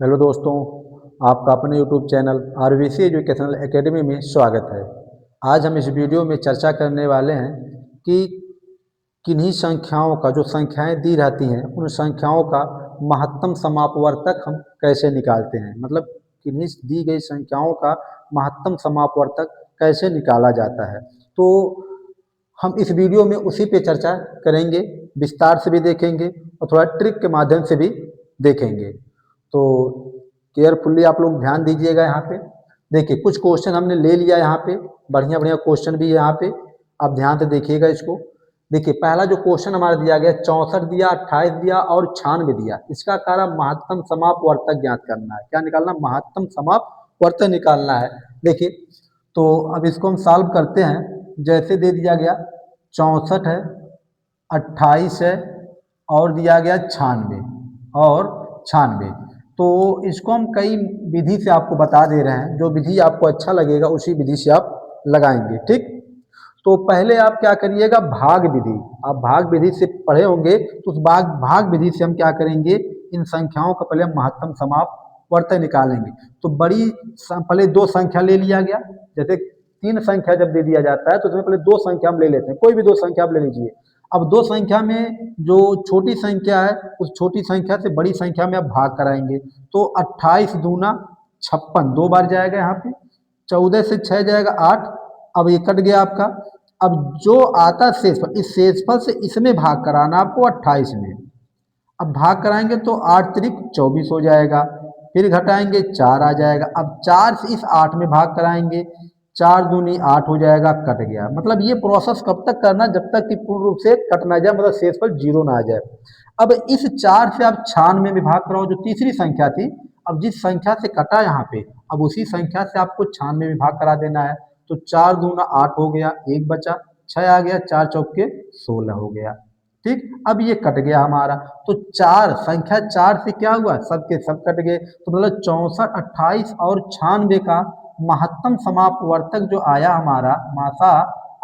Hello दोस्तों, आपका अपने YouTube channel RVC educational academy में स्वागत है। आज हम इस वीडियो में चर्चा करने वाले हैं कि किन्हीं संख्याओं का जो संख्याएं दी रहती हैं उन संख्याओं का महत्तम समापवर्तक हम कैसे निकालते हैं। मतलब किन्हीं दी गई संख्याओं का महत्तम समापवर्तक कैसे निकाला जाता है। तो हम इस वीडियो में उसी पे चर्चा करेंगे, विस्तार से भी देखेंगे और थोड़ा ट्रिक के माध्यम से भी देखेंगे। तो केयरफुल्ली आप लोग ध्यान दीजिएगा। यहाँ पे देखिए कुछ क्वेश्चन हमने ले लिया, यहाँ पे बढ़िया बढ़िया क्वेश्चन भी है यहाँ पे, आप ध्यान से देखिएगा इसको। देखिए पहला जो क्वेश्चन हमारा दिया गया 64 दिया, 28 दिया और 96 दिया। इसका कारण महत्तम समापवर्तक ज्ञात करना है। क्या निकालना? महत्तम समापवर्तक निकालना है। देखिए तो अब इसको हम सॉल्व करते हैं। जैसे दे दिया गया 64 है, 28 है और दिया गया 96 और 96। तो इसको हम कई विधि से आपको बता दे रहे हैं, जो विधि आपको अच्छा लगेगा उसी विधि से आप लगाएंगे। ठीक, तो पहले आप क्या करिएगा, भाग विधि। आप भाग विधि से पढ़े होंगे, तो उस भाग विधि से हम क्या करेंगे, इन संख्याओं का पहले हम महत्तम समापवर्तक निकालेंगे। तो पहले दो संख्या ले लिया गया। जैसे तीन संख्या जब दे दिया जाता है तो उसमें पहले दो संख्या हम ले लेते हैं, कोई भी दो संख्या आप ले लीजिए। अब दो संख्या में जो छोटी संख्या है उस छोटी संख्या से बड़ी संख्या में आप भाग कराएंगे। तो 28 दूना 56, दो बार जाएगा यहाँ पे। 14 से 6 जाएगा 8। अब ये कट गया आपका। अब जो आता शेषफल, इस शेषफल से इसमें भाग कराना आपको 28 में। अब भाग कराएंगे तो 8 त्रिक 24 हो जाएगा, फिर घटाएंगे 4 आ जाएगा। अब 4 से इस 8 में भाग कराएंगे, 4 दूनी 8 हो जाएगा, कट गया। मतलब ये प्रोसेस कब तक करना, जब तक कि पूर्ण रूप से कट ना जाए, मतलब शेषफल 0 ना आ जाए। अब इस 4 से आप 96 में भाग कराओ, जो तीसरी संख्या थी। अब जिस संख्या से कटा यहाँ पे, अब उसी संख्या से आपको 96 में भाग करा देना है। तो 4 दूना 8 हो गया, 1 बचा, 6 आ गया, 4 चौके 16 हो गया। ठीक, अब ये कट गया हमारा। तो संख्या 4 से क्या हुआ, सबके सब कट गए। तो मतलब 64, 28 और 96 का महत्तम समापवर्तक जो आया हमारा, मासा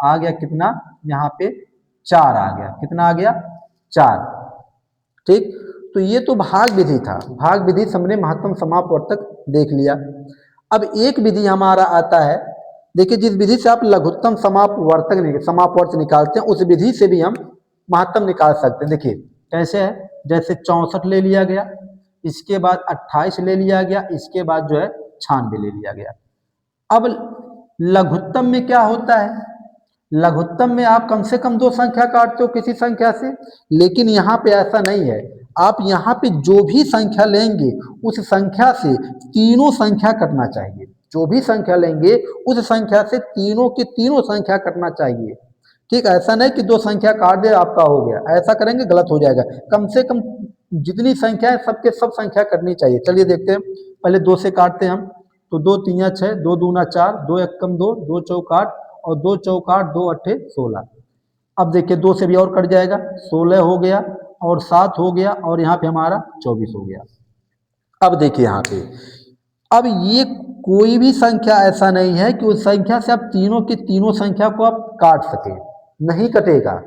आ गया कितना, यहाँ पे 4 आ गया। कितना आ गया? 4। ठीक, तो ये तो भाग विधि था। भाग विधि से हमने महत्तम समापवर्तक देख लिया। अब एक विधि हमारा आता है, देखिए जिस विधि से आप लघुत्तम समापवर्तक निकालते हैं, उस विधि से भी हम महत्तम निकाल सकते हैं। देखिए कैसे है, जैसे 64 ले लिया गया, इसके बाद 28 ले लिया गया, इसके बाद जो है 96 ले लिया गया। अब लघुत्तम में क्या होता है, लघुत्तम में आप कम से कम दो संख्या काटते हो किसी संख्या से, लेकिन यहाँ पे ऐसा नहीं है। आप यहाँ पे जो भी संख्या लेंगे उस संख्या से तीनों संख्या कटना चाहिए। जो भी संख्या लेंगे उस संख्या से तीनों की तीनों संख्या कटना चाहिए। ठीक, ऐसा नहीं कि दो संख्या काट दे आपका हो गया, ऐसा करेंगे गलत हो जाएगा। कम से कम जितनी संख्या है सबके सब संख्या कटनी चाहिए। चलिए देखते हैं, पहले 2 से काटते हैं हम। तो 2 तिया 6, 2 दूना 4, 2 एकम 2, 2 चौक 8 और 2 चौक 8, 2 अट्ठे 16। अब देखिए 2 से भी और कट जाएगा, 16 हो गया और 7 हो गया और यहाँ पे हमारा 24 हो गया। अब देखिए यहाँ पे, अब ये कोई भी संख्या ऐसा नहीं है कि उस संख्या से आप तीनों की तीनों संख्या को आप काट सके, नहीं कटेगा।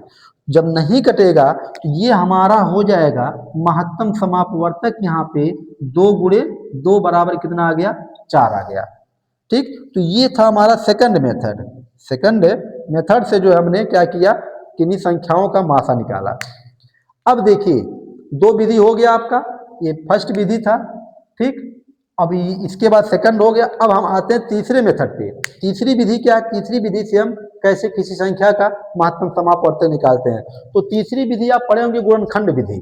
जब नहीं कटेगा तो ये हमारा हो जाएगा महत्तम समापवर्तक। यहाँ पे 2 गुणे 2 बराबर कितना आ गया, 4 आ गया। ठीक, तो ये था हमारा सेकंड मेथड। सेकंड मेथड से जो हमने क्या किया, किन्हीं संख्याओं का मासा निकाला। अब देखिए 2 विधि हो गया आपका, ये फर्स्ट विधि था। ठीक, अब इसके बाद सेकंड हो गया। अब हम आते हैं तीसरे मेथड पे। तीसरी विधि क्या है, तीसरी विधि से हम कैसे किसी संख्या का महत्तम समापवर्तक निकालते हैं। तो तीसरी विधि आप पढ़े होंगे, गुणनखंड विधि।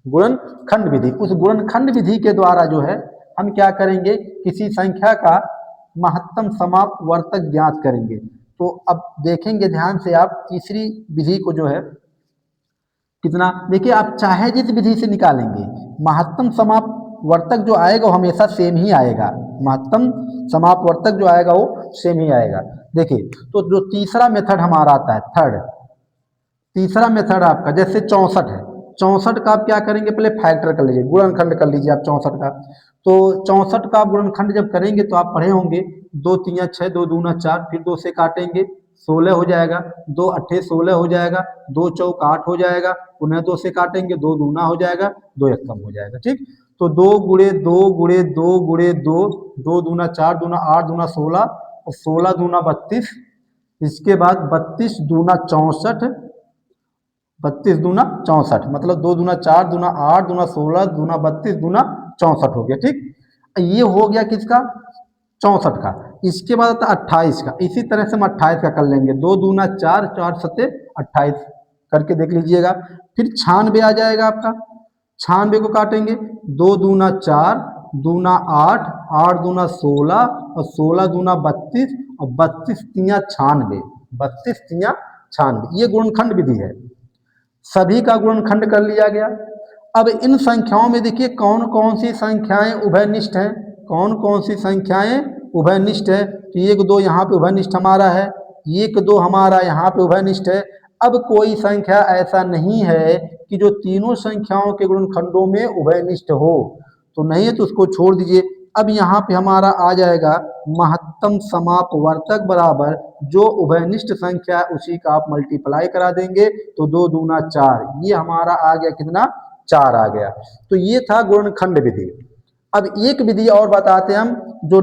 गुणनखंड विधि, उस गुणनखंड विधि के द्वारा जो है हम क्या करेंगे, किसी संख्या का महत्तम समापवर्तक ज्ञात करेंगे। तो अब देखेंगे ध्यान से आप तीसरी विधि को जो है कितना, देखिए आप चाहे जिस विधि से निकालेंगे, महत्तम समापवर्तक जो आएगा वो हमेशा सेम ही आएगा। महत्तम समापवर्तक जो आएगा वो सेम ही आएगा। देखिए तो जो तीसरा मेथड हमारा आता है, थर्ड तीसरा मेथड आपका, जैसे 64 है, 64 का आप क्या करेंगे, पहले फैक्टर कर लीजिए, गुणनखंड कर लीजिए आप 64 का। तो 64 का आप गुणनखंड जब करेंगे तो आप पढ़े होंगे 2 तिया 6, 2 दूना 4, फिर 2 से काटेंगे 16 हो जाएगा, 2 अट्ठे 16 हो जाएगा, 2 चौक 8 हो जाएगा, पुनः 2 से काटेंगे, 2 दूना हो जाएगा, 2 एक कम हो जाएगा। ठीक, तो 2 गुणे 2 गुणे 2 गुणे 2, 2 दूना 4 दूना 8 दूना 16 और 16 दूना 32, इसके बाद 32 दूना 64, 32 दूना 64, मतलब 2 दूना 4 दूना 8 दूना 16 दूना 32 दूना 64 हो गया। ठीक, ये हो गया किसका, 64 का। इसके बाद आता 28 का, इसी तरह से हम 28 का कर लेंगे, 2 दूना 4 4 सत्ते 28 करके देख लीजिएगा। फिर 96 आ जाएगा आपका, 96 को काटेंगे, 2 दूना 4 दूना 8 8 दूना 16 और 16 दूना 32 और 32 तिया 96, 32 तिया 96, ये गुणनखंड विधि है। सभी का गुणनखंड कर लिया गया। अब इन संख्याओं में देखिए कौन कौन सी संख्याएं उभयनिष्ठ हैं, कौन कौन सी संख्याएं उभयनिष्ठ है। तो 1 2 यहाँ पे उभयनिष्ठ हमारा है, 1 2 हमारा यहाँ पे उभयनिष्ठ है। अब कोई संख्या ऐसा नहीं है कि जो तीनों संख्याओं के गुणनखंडों में उभयनिष्ठ हो, तो नहीं है तो उसको छोड़ दीजिए। अब यहाँ पे हमारा आ जाएगा महत्तम समापवर्तक बराबर जो उभयनिष्ठ संख्या है उसी का आप मल्टीप्लाई करा देंगे, तो 2 दूना 4, ये हमारा आ गया कितना, 4 आ गया। तो ये था गुणनखंड विधि। अब एक विधि और बताते हैं हम, जो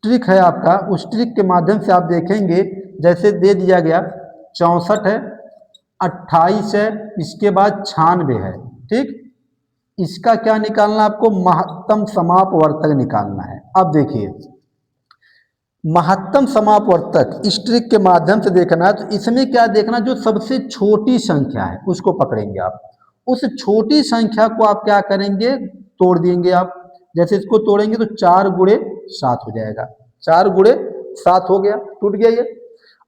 ट्रिक है आपका, उस ट्रिक के माध्यम से आप देखेंगे। जैसे दे दिया गया 64 है, 28 है, इसके बाद 96 है। ठीक, इसका क्या निकालना, आपको महत्तम समापवर्तक निकालना है। अब देखिए महत्तम समापवर्तक इस ट्रिक के माध्यम से देखना है, तो इसमें क्या देखना, जो सबसे छोटी संख्या है उसको पकड़ेंगे आप, उस छोटी संख्या को आप क्या करेंगे, तोड़ देंगे आप। जैसे इसको तोड़ेंगे तो 4 गुणे 7 हो जाएगा, 4 गुणे 7 हो गया, टूट गया ये।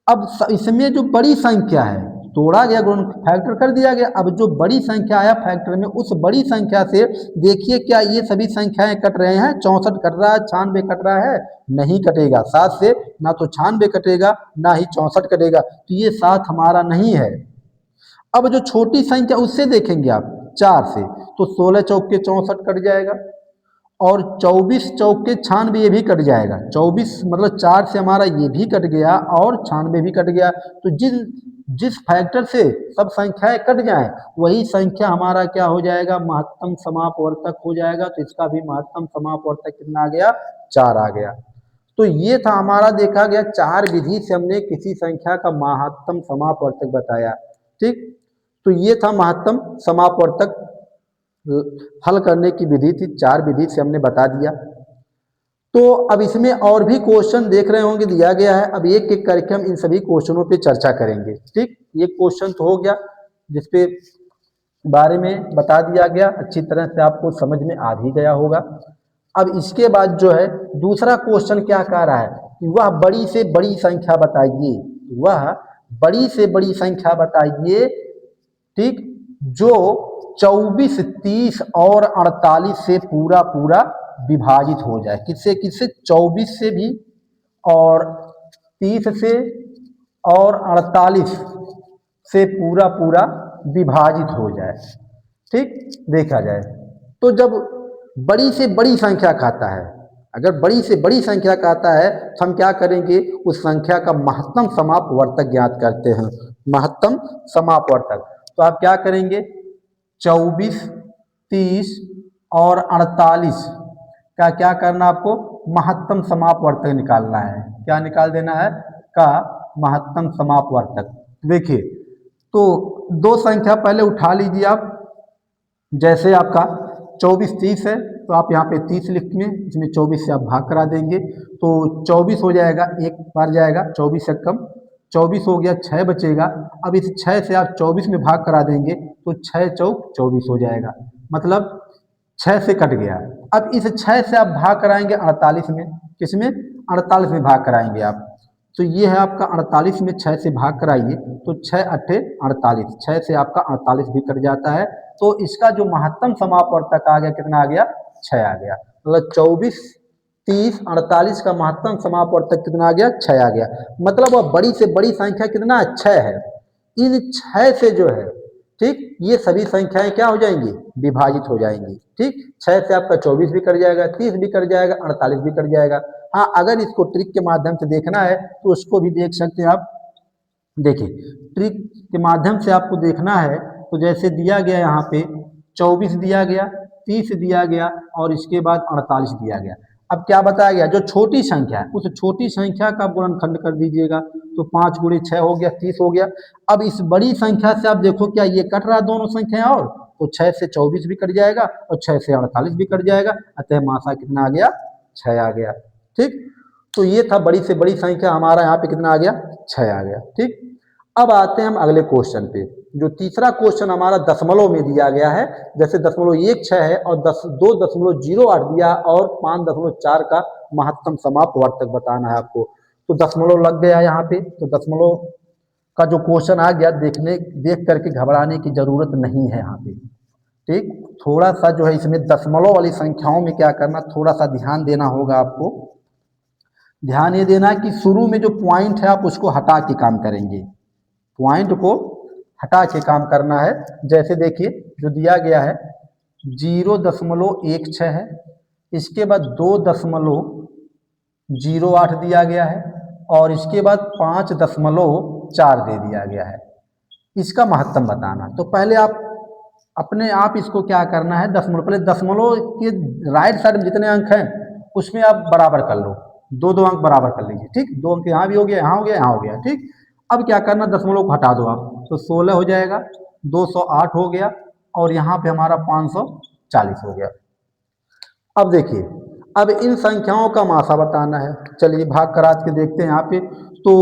अब इसमें जो बड़ी संख्या है तोड़ा गया, गुण फैक्टर कर दिया गया। अब जो बड़ी संख्या आया फैक्टर में, उस बड़ी संख्या से देखिए क्या ये सभी संख्याएं कट रहे हैं, 64 कट रहा है, 96 कट रहा है, नहीं कटेगा। 7 से ना तो 96 कटेगा ना ही 64 कटेगा, तो ये 7 हमारा नहीं है। अब जो छोटी संख्या उससे देखेंगे आप 4 से, तो 16 चौक के 64 कट जाएगा और 24 चौक के 96 ये भी कट जाएगा। 24 मतलब 4 से हमारा ये भी कट गया और 96 भी कट गया। तो जिस फैक्टर से सब संख्याएं कट जाएं वही संख्या हमारा क्या हो जाएगा, महत्तम समापवर्तक हो जाएगा। तो इसका भी महत्तम समापवर्तक कितना आ गया, 4 आ गया। तो ये था हमारा देखा गया 4 विधि से हमने किसी संख्या का महत्तम समापवर्तक बताया। ठीक, तो ये था महत्तम समापवर्तक हल करने की विधि थी, 4 विधि से हमने बता दिया। तो अब इसमें और भी क्वेश्चन देख रहे होंगे दिया गया है, अब एक एक करके हम इन सभी क्वेश्चनों पे चर्चा करेंगे। ठीक, ये क्वेश्चन तो हो गया जिसपे बारे में बता दिया गया, अच्छी तरह से आपको समझ में आ भी गया होगा। अब इसके बाद जो है दूसरा क्वेश्चन क्या कह रहा है कि वह बड़ी से बड़ी संख्या बताइए, वह बड़ी से बड़ी संख्या बताइए, ठीक, जो 24, 30 और 48 से पूरा पूरा विभाजित हो जाए। किससे किससे, 24 से भी और 30 से और 48 से पूरा पूरा विभाजित हो जाए। ठीक, देखा जाए तो जब बड़ी से बड़ी संख्या खाता है, अगर बड़ी से बड़ी संख्या कहता है तो हम क्या करेंगे, उस संख्या का महत्तम समापवर्तक ज्ञात करते हैं। महत्तम समापवर्तक, तो आप क्या करेंगे, 24, 30 और 48 का क्या करना, आपको महत्तम समापवर्तक निकालना है। क्या निकाल देना है, का महत्तम समापवर्तक। देखिए तो दो संख्या पहले उठा लीजिए आप। जैसे आपका 24, 30 है तो आप यहाँ पे 30 लिख में इसमें 24 से आप भाग करा देंगे तो 24 हो जाएगा, एक बार जाएगा, 24 से कम 24 हो गया, 6 बचेगा। अब इस 6 से आप 24 में भाग करा देंगे तो 6 चौक 24 हो जाएगा, मतलब 6 से कट गया। अब इस 6 से आप भाग कराएंगे 48 में, किसमें, 48 में भाग कराएंगे आप। तो ये है आपका 48 में 6 से भाग कराइए तो 6 अट्ठे 48, 6 से आपका 48 भी कट जाता है। तो इसका जो महत्तम समापवर्तक आ गया, कितना आ गया, 6 आ गया। मतलब 24, 30, 48 का महत्तम समापवर्तक कितना आ गया, 6 आ गया। मतलब वह बड़ी से बड़ी संख्या कितना, 6 है। इन 6 से जो है, ठीक, ये सभी संख्याएं क्या हो जाएंगी, विभाजित हो जाएंगी। ठीक, 6 से आपका 24 भी कट जाएगा, 30 भी कट जाएगा, 48 भी कट जाएगा। हाँ, अगर इसको ट्रिक के माध्यम से देखना है तो उसको भी देख सकते हैं आप। देखिए ट्रिक के माध्यम से आपको देखना है। तो जैसे दिया गया यहाँ पे 24 दिया गया, 30 दिया गया और इसके बाद 48 दिया गया। अब क्या बताया गया, जो छोटी संख्या है उस छोटी संख्या का गुणनखंड कर दीजिएगा। तो 5 गुणे 6 हो गया, 30 हो गया। अब इस बड़ी संख्या से आप देखो क्या ये कट रहा है दोनों संख्या, और तो 6 से 24 भी कट जाएगा और 6 से 48 भी कट जाएगा। अतः मासा कितना आ गया, 6 आ गया। ठीक, तो ये था बड़ी से बड़ी संख्या, हमारा यहाँ पे कितना आ गया, 6 आ गया। ठीक, अब आते हैं हम अगले क्वेश्चन पे। जो तीसरा क्वेश्चन हमारा दशमलव में दिया गया है, जैसे 0.16 है और 2.08 दिया और 5.4 का महत्तम समापवर्तक बताना है आपको। तो दशमलव लग गया यहाँ पे। तो दशमलव का जो क्वेश्चन आ गया, देख करके घबराने की जरूरत नहीं है यहाँ पे। ठीक, थोड़ा सा जो है इसमें दशमलव वाली संख्याओं में क्या करना, थोड़ा सा ध्यान देना होगा आपको। ध्यान ये देना कि शुरू में जो पॉइंट है आप उसको हटा के काम करेंगे, पॉइंट को हटा के काम करना है। जैसे देखिए जो दिया गया है 0.16 है, इसके बाद 2.08 दिया गया है और इसके बाद 5.4 दे दिया गया है। इसका महत्तम बताना। तो पहले आप अपने आप इसको क्या करना है, दशमलव, पहले दशमलव के राइट साइड में जितने अंक हैं उसमें आप बराबर कर लो, दो दो अंक बराबर कर लीजिए। ठीक, 2 अंक यहाँ भी हो गया, यहाँ हो गया, यहाँ हो गया। ठीक, अब क्या करना, दशमलव को हटा दो आप, तो 16 हो जाएगा, 208 हो गया और यहाँ पे हमारा 540 हो गया। अब देखिए, अब इन संख्याओं का मासा बताना है। चलिए भाग करा के देखते हैं यहाँ पे। तो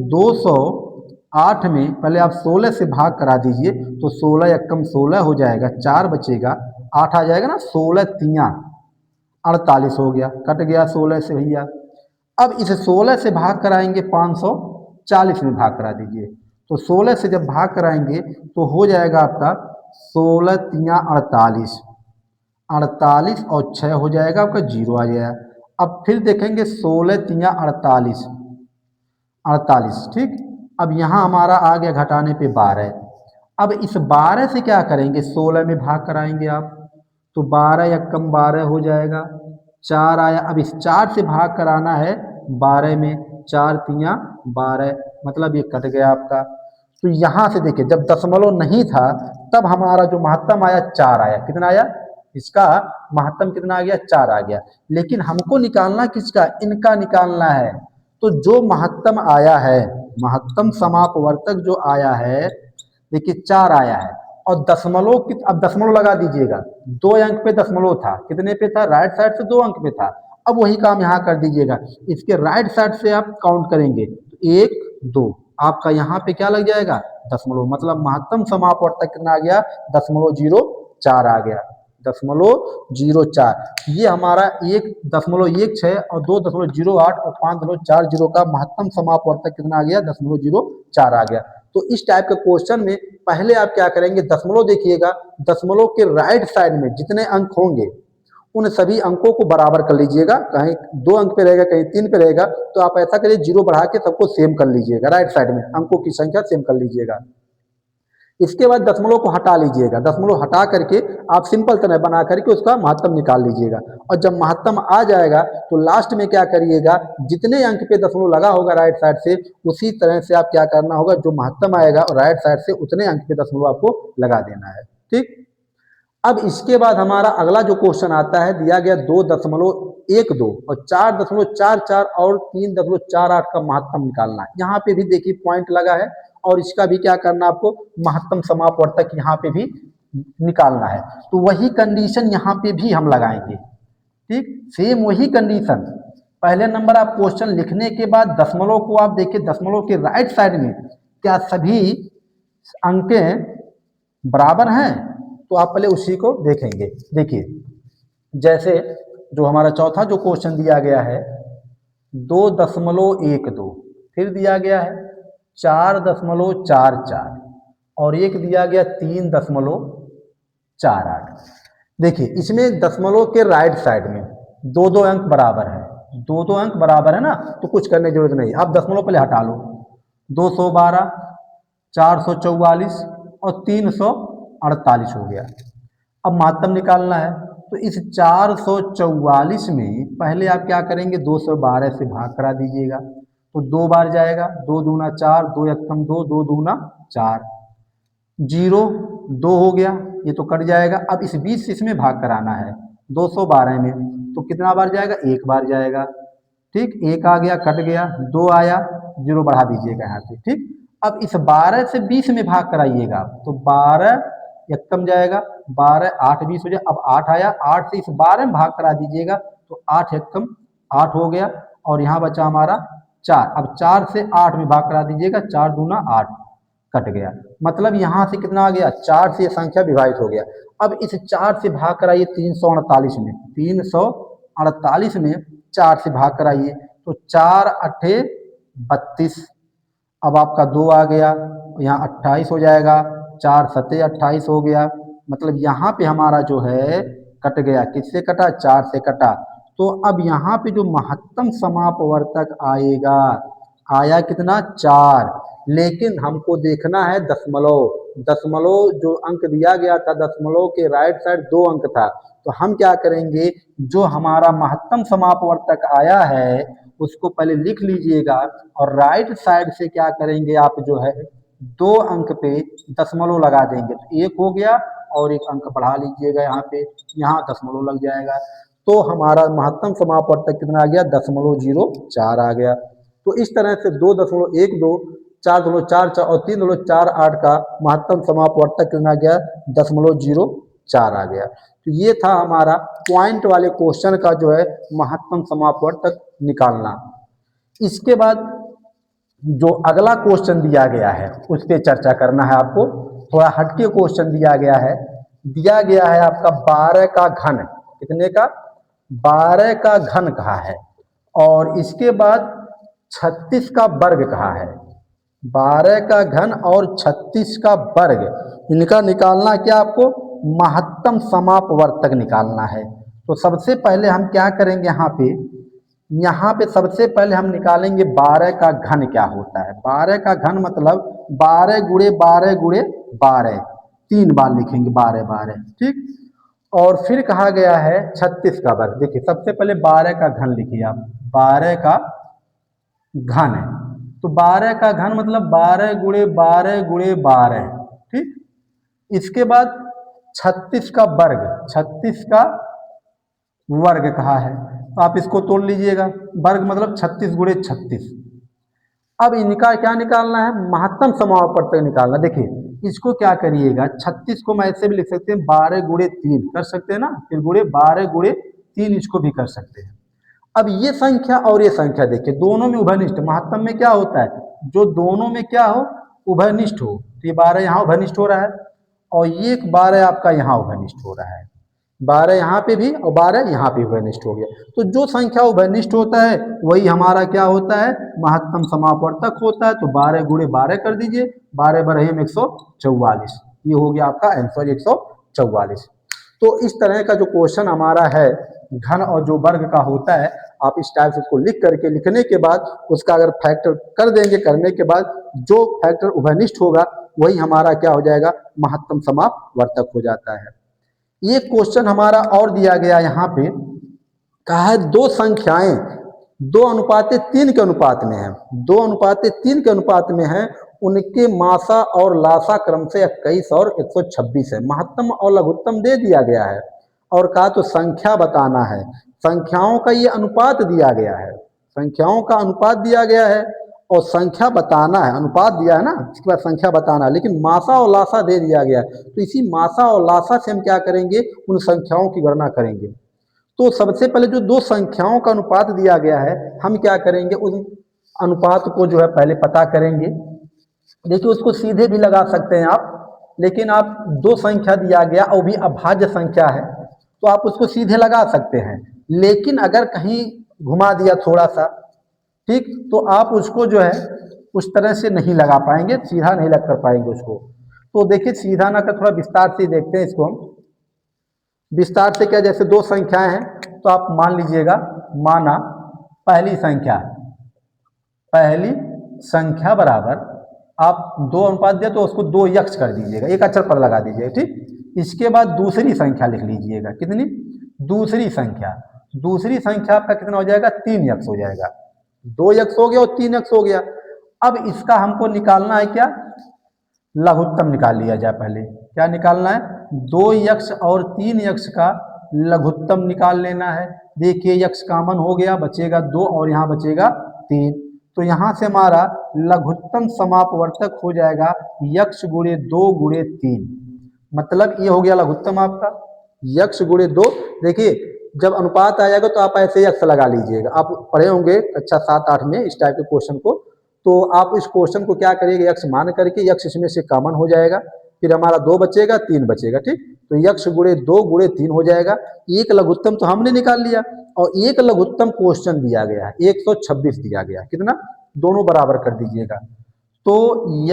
208 में पहले आप 16 से भाग करा दीजिए, तो 16 एकम 16 हो जाएगा, 4 बचेगा, 8 आ जाएगा ना, 16 तियाँ 48 हो गया, कट गया 16 से भैया। अब इसे 16 से भाग कराएंगे, 540 में भाग करा दीजिए। तो 16 से जब भाग कराएंगे तो हो जाएगा आपका 16 तियाँ 48, 48 और 6 हो जाएगा आपका, 0 आ जाएगा। अब फिर देखेंगे 16 तियाँ 48, 48। ठीक, अब यहाँ हमारा आ गया घटाने पे 12। अब इस 12 से क्या करेंगे, 16 में भाग कराएंगे आप, तो 12 एकम 12 हो जाएगा, 4 आया। अब इस 4 से भाग कराना है 12 में, 4 तियाँ 12, मतलब ये कट गया आपका। तो यहाँ से देखिए जब दशमलव नहीं था तब हमारा जो महत्तम आया 4 आया। कितना आया, इसका महत्तम कितना आ गया, 4 आ गया। लेकिन हमको निकालना किसका, इनका निकालना है। तो जो महत्तम आया है, महत्तम समापवर्तक जो आया है, देखिए 4 आया है और दशमलव की, अब दशमलव लगा दीजिएगा, 2 अंक पे दशमलव था, कितने पे था, राइट साइड से 2 अंक पे था। अब वही काम यहाँ कर दीजिएगा, इसके राइट साइड से आप काउंट करेंगे, 1 2, आपका यहाँ पे क्या लग जाएगा, दशमलव, मतलब महत्तम समापवर्तक कितना आ गया, 0.04 आ गया, 0.04। ये हमारा 1.16 और 2.08 और 5.40 का महत्तम समापवर्तक कितना आ गया, 0.04 आ गया। तो इस टाइप के क्वेश्चन में पहले आप क्या करेंगे, दशमलव देखिएगा, दशमलव के राइट साइड में जितने अंक होंगे उन सभी अंकों को बराबर कर लीजिएगा। कहीं 2 अंक पे रहेगा, कहीं 3 पे रहेगा, तो आप ऐसा करिए 0 बढ़ा के सबको सेम कर लीजिएगा, राइट साइड में अंकों की संख्या सेम कर लीजिएगा। इसके बाद दशमलव को हटा लीजिएगा, दशमलव हटा करके आप सिंपल तरह बना करके उसका महत्तम निकाल लीजिएगा। और जब महत्तम आ जाएगा तो लास्ट में क्या करिएगा, जितने अंक पे दशमलव लगा होगा राइट साइड से, उसी तरह से आप क्या करना होगा, जो महत्तम आएगा और राइट साइड से उतने अंक पे दशमलव आपको लगा देना है। ठीक, अब इसके बाद हमारा अगला जो क्वेश्चन आता है, दिया गया 2.12 और 4.44 और 3.48 का महत्तम निकालना है। यहाँ पे भी देखिए पॉइंट लगा है और इसका भी क्या करना, आपको महत्तम समापवर्तक यहाँ पे भी निकालना है। तो वही कंडीशन यहाँ पे भी हम लगाएंगे। ठीक, सेम वही कंडीशन। पहले नंबर आप क्वेश्चन लिखने के बाद दशमलव को आप देखिए, दशमलव के राइट साइड में क्या सभी अंकें बराबर हैं, तो आप पहले उसी को देखेंगे। देखिए जैसे जो हमारा चौथा जो क्वेश्चन दिया गया है 2.12, फिर दिया गया है 4.44 और एक दिया गया 3.48। देखिए इसमें दशमलव के राइट साइड में 2 अंक बराबर है, 2 अंक बराबर है ना, तो कुछ करने की जरूरत नहीं। आप दशमलव पहले हटा लो, 212, 444 और 348 हो गया। अब महत्तम निकालना है, तो इस 444 में पहले आप क्या करेंगे, 212 से भाग करा दीजिएगा, तो 2 बार जाएगा, 2 दूना 4, 2 एकम 2, 2 दूना 4, 0 2 हो गया, ये तो कट जाएगा। अब इस 20 से इसमें भाग कराना है 212 में, तो कितना बार जाएगा, 1 बार जाएगा। ठीक, 1 आ गया, कट गया, 2 आया, 0 बढ़ा दीजिएगा यहाँ पे। ठीक, अब इस 12 से 20 में भाग कराइएगा, तो 12 एकम जाएगा, 12 8 20 हो जाए। अब 8 आया, 8 से इस 12 में भाग करा दीजिएगा, तो 8 एकम 8 हो गया, और यहाँ बचा हमारा 4। अब 4 से 8 में भाग करा दीजिएगा, 4 दूना 8, कट गया। मतलब यहाँ से कितना आ गया, 4 से ये संख्या विभाजित हो गया। अब इस 4 से भाग कराइए 348 में, 348 में 4 से भाग कराइए, तो 4 अट्ठे 32। अब आपका 2 आ गया, यहाँ 28 हो जाएगा, 4 सत्ते 28 हो गया। मतलब यहाँ पे हमारा जो है कट गया, किससे कटा, 4 से कटा। तो अब यहाँ पे जो महत्तम समापवर्तक आएगा, आया कितना, 4। लेकिन हमको देखना है दशमलव, दशमलव जो अंक दिया गया था, दशमलव के राइट साइड 2 अंक था। तो हम क्या करेंगे, जो हमारा महत्तम समापवर्तक आया है उसको पहले लिख लीजिएगा, और राइट साइड से क्या करेंगे आप, जो है 2 अंक पे दशमलव लगा देंगे, तो 1 हो गया, और 1 अंक बढ़ा लीजिएगा यहाँ पे, यहाँ दशमलव लग जाएगा। तो हमारा महत्तम समापवर्तक कितना आ गया, 0.04 आ गया। तो इस तरह से 2.12, 4.44 और 3.48 का महत्तम समापवर्तक कितना गया, 0.04 आ गया। तो ये था हमारा पॉइंट वाले क्वेश्चन का जो है महत्तम समापवर्तक निकालना। इसके बाद जो अगला क्वेश्चन दिया गया है उस पर चर्चा करना है आपको। थोड़ा हटके क्वेश्चन दिया गया है आपका 12 का घन, कितने का, 12 का घन कहा है, और इसके बाद 36 का वर्ग कहा है। 12 का घन और 36 का वर्ग, इनका निकालना क्या, आपको महत्तम समापवर्तक निकालना है। तो सबसे पहले हम क्या करेंगे, यहाँ पे सबसे पहले हम निकालेंगे 12 का घन क्या होता है। 12 का घन मतलब 12 गुणे 12 गुणे 12, 3 बार लिखेंगे 12 12, ठीक। और फिर कहा गया है 36 का वर्ग। देखिए सबसे पहले 12 का घन लिखिए आप, 12 का घन है, तो 12 का घन मतलब 12 गुणे 12 गुणे 12, ठीक। इसके बाद 36 का वर्ग, 36 का वर्ग कहा है, तो आप इसको तोड़ लीजिएगा, वर्ग मतलब 36 गुणे 36। अब इनका क्या निकालना है, महत्तम समापवर्तक निकालना। देखिए इसको क्या करिएगा, 36 को मैं ऐसे भी लिख सकते हैं 12 गुणे 3 कर सकते हैं ना, फिर गुणे 12 गुणे 3 इसको भी कर सकते हैं। अब ये संख्या और ये संख्या देखिए दोनों में उभयनिष्ठ, महत्तम में क्या होता है, जो दोनों में क्या हो, उभयनिष्ठ हो। तो ये 12 यहाँ उभयनिष्ठ हो रहा है, और ये 12 आपका यहाँ उभयनिष्ठ हो रहा है, 12 यहाँ पे भी और 12 यहाँ पे उभयनिष्ठ हो गया। तो जो संख्या उभयनिष्ठ होता है वही हमारा क्या होता है, महत्तम समापवर्तक होता है। तो 12 गुणे 12 कर दीजिए, 12 बरहिम 144, ये हो गया आपका आंसर 144। तो इस तरह का जो क्वेश्चन हमारा है घन और जो वर्ग का होता है, आप इस टाइप से उसको लिख करके, लिखने के बाद उसका अगर फैक्टर कर देंगे, करने के बाद जो फैक्टर उभयनिष्ठ होगा वही हमारा क्या हो जाएगा, महत्तम समापवर्तक हो जाता है। ये क्वेश्चन हमारा और दिया गया यहाँ पे, कहा है 2 संख्याएं 2:3 के अनुपात में है, 2:3 के अनुपात में है, उनके मासा और लासा क्रम से 21 और 126 है। महत्तम और लघुत्तम दे दिया गया है, और कहा तो संख्या बताना है, संख्याओं का ये अनुपात दिया गया है, संख्याओं का अनुपात दिया गया है, और संख्या बताना है, अनुपात दिया है ना, इसके बाद संख्या बताना है, लेकिन मासा और लासा दे दिया गया है। तो इसी मासा और लासा से हम क्या करेंगे, उन संख्याओं की गणना करेंगे। तो सबसे पहले जो 2 संख्याओं का अनुपात दिया गया है, हम क्या करेंगे, उस अनुपात को जो है पहले पता करेंगे। देखिए उसको सीधे भी लगा सकते हैं आप, लेकिन आप 2 संख्या दिया गया और भी अभाज्य संख्या है, तो आप उसको सीधे लगा सकते हैं। लेकिन अगर कहीं घुमा दिया थोड़ा सा, ठीक, तो आप उसको जो है उस तरह से नहीं लगा पाएंगे, सीधा नहीं लग कर पाएंगे उसको। तो देखिए सीधा ना कर, थोड़ा विस्तार से देखते हैं इसको हम, विस्तार से क्या, जैसे 2 संख्याएं हैं, तो आप मान लीजिएगा, माना पहली संख्या बराबर, आप 2 अनुपात दिया तो उसको 2 यक्ष कर दीजिएगा, एक अक्षर पर लगा दीजिएगा, ठीक। इसके बाद दूसरी संख्या लिख लीजिएगा, कितनी, दूसरी संख्या आपका कितना हो जाएगा, 3 यक्ष हो जाएगा। 2x हो गया और 3x हो गया। अब इसका हमको निकालना है क्या, लघुत्तम निकाल लिया जाए। पहले क्या निकालना है, 2x और 3x का लघुत्तम निकाल लेना है। देखिए x कॉमन हो गया, बचेगा 2 और यहाँ बचेगा 3। तो यहाँ से हमारा लघुत्तम समापवर्तक हो जाएगा x गुणे 2 गुणे 3। मतलब ये हो गया लघुत्तम आपका x गुणे 2। देखिए जब अनुपात आ जाएगा तो आप ऐसे ही x लगा लीजिएगा। आप पढ़े होंगे कक्षा 7-8 में इस टाइप के क्वेश्चन को। तो आप इस क्वेश्चन को क्या करिएगा, x मान करके x इसमें से कॉमन हो जाएगा, फिर हमारा 2 बचेगा 3 बचेगा। ठीक, तो x गुणे 2 गुणे 3 हो जाएगा। एक लघुत्तम तो हमने निकाल लिया और एक लघुत्तम क्वेश्चन दिया गया है 126 दिया गया। कितना, दोनों बराबर कर दीजिएगा। तो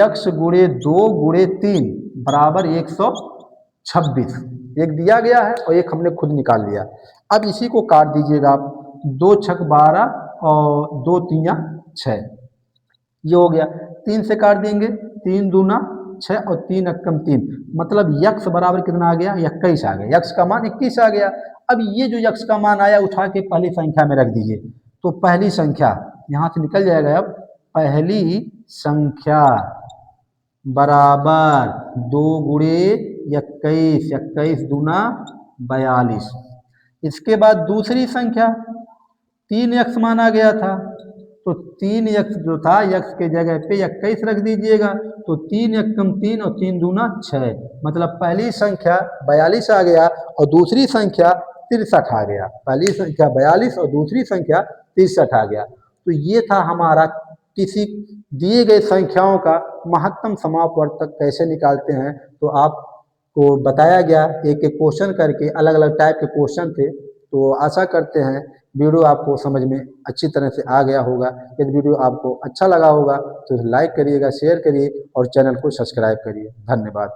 x गुणे 2 गुणे 3 बराबर 126 एक दिया गया है और एक हमने खुद निकाल लिया। अब इसी को काट दीजिएगा आप, 2 छक 12 और 2 तिया 6, ये हो गया। 3 से काट देंगे, 3 दूना 6 और 3 अक्कम 3, मतलब x बराबर कितना आ गया, 21 आ गया। x का मान 21 आ गया। अब ये जो x का मान आया उठा के पहली संख्या में रख दीजिए। तो पहली संख्या यहाँ से निकल जाएगा। अब पहली संख्या बराबर 2 गुणे 21, 21 दूना 42। इसके बाद दूसरी संख्या 3x माना गया था, तो 3x जो था x के जगह पे 21 रख दीजिएगा। तो 3 एकम 3 और 3 दूना 6, मतलब पहली संख्या 42 आ गया और दूसरी संख्या 63 आ गया। पहली संख्या 42 और दूसरी संख्या 63 आ गया। तो ये था हमारा किसी दिए गए संख्याओं का महत्तम समापवर्तक कैसे निकालते हैं। तो आपको बताया गया एक एक क्वेश्चन करके, अलग अलग टाइप के क्वेश्चन थे। तो आशा करते हैं वीडियो आपको समझ में अच्छी तरह से आ गया होगा। यदि वीडियो आपको अच्छा लगा होगा तो लाइक करिएगा, शेयर करिए और चैनल को सब्सक्राइब करिए। धन्यवाद।